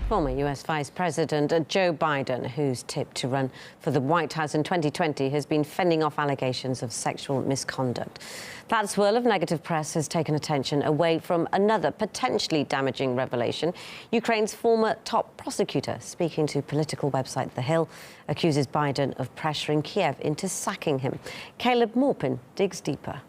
Former US Vice President Joe Biden, who's tipped to run for the White House in 2020, has been fending off allegations of sexual misconduct. That swirl of negative press has taken attention away from another potentially damaging revelation. Ukraine's former top prosecutor, speaking to political website The Hill, accuses Biden of pressuring Kiev into sacking him. Caleb Morpin digs deeper.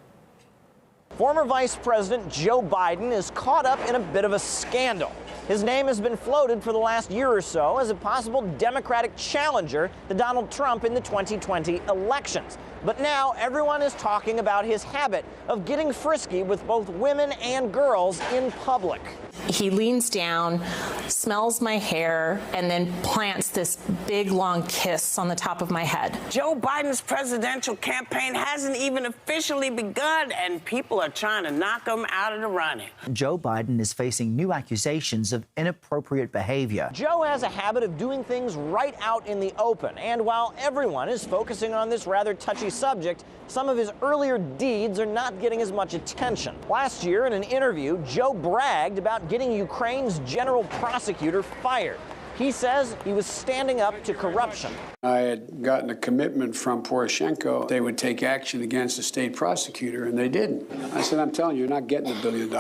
Former Vice President Joe Biden is caught up in a bit of a scandal. His name has been floated for the last year or so as a possible Democratic challenger to Donald Trump in the 2020 elections. But now everyone is talking about his habit of getting frisky with both women and girls in public. He leans down, smells my hair, and then plants this big, long kiss on the top of my head. Joe Biden's presidential campaign hasn't even officially begun, and people are trying to knock him out of the running. Joe Biden is facing new accusations of inappropriate behavior. Joe has a habit of doing things right out in the open, and while everyone is focusing on this rather touchy subject, some of his earlier deeds are not getting as much attention. Last year, in an interview, Joe bragged about getting Ukraine's general prosecutor fired. He says he was standing up to corruption. I had gotten a commitment from Poroshenko. They would take action against the state prosecutor, and they didn't. I said, I'm telling you, you're not getting $1 billion.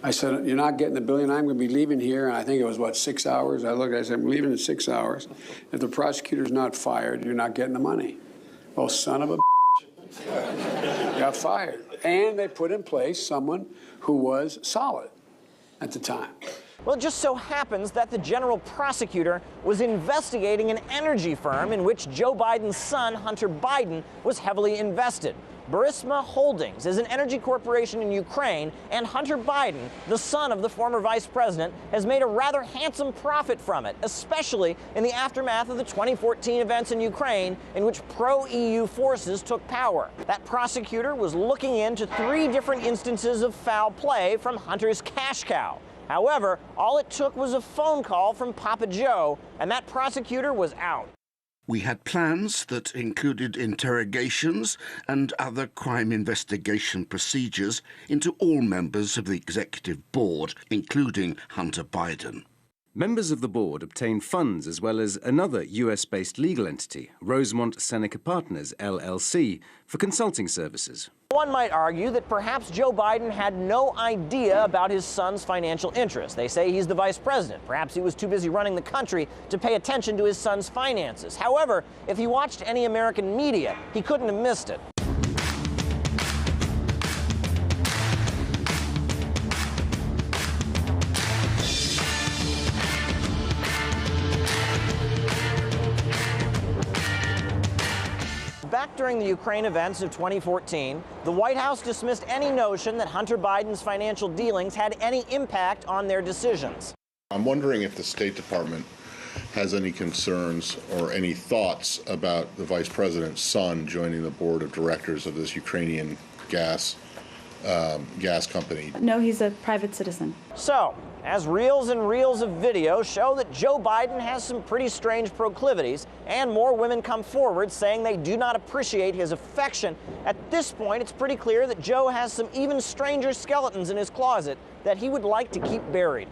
I said, you're not getting $1 billion. I'm going to be leaving here. And I think it was, 6 hours? I said, I'm leaving in 6 hours. If the prosecutor's not fired, you're not getting the money. Oh, son of a got fired. And they put in place someone who was solid at the time. Well, it just so happens that the general prosecutor was investigating an energy firm in which Joe Biden's son, Hunter Biden, was heavily invested. Burisma Holdings is an energy corporation in Ukraine, and Hunter Biden, the son of the former vice president, has made a rather handsome profit from it, especially in the aftermath of the 2014 events in Ukraine in which pro-EU forces took power. That prosecutor was looking into 3 different instances of foul play from Hunter's cash cow. However, all it took was a phone call from Papa Joe, and that prosecutor was out. We had plans that included interrogations and other crime investigation procedures into all members of the executive board, including Hunter Biden. Members of the board obtained funds as well as another US-based legal entity, Rosemont Seneca Partners, LLC, for consulting services. One might argue that perhaps Joe Biden had no idea about his son's financial interests. They say he's the vice president. Perhaps he was too busy running the country to pay attention to his son's finances. However, if he watched any American media, he couldn't have missed it. Back during the Ukraine events of 2014, the White House dismissed any notion that Hunter Biden's financial dealings had any impact on their decisions. I'm wondering if the State Department has any concerns or any thoughts about the Vice President's son joining the board of directors of this Ukrainian gas company. No, he's a private citizen. So, as reels and reels of video show that Joe Biden has some pretty strange proclivities, and more women come forward saying they do not appreciate his affection, at this point it's pretty clear that Joe has some even stranger skeletons in his closet that he would like to keep buried.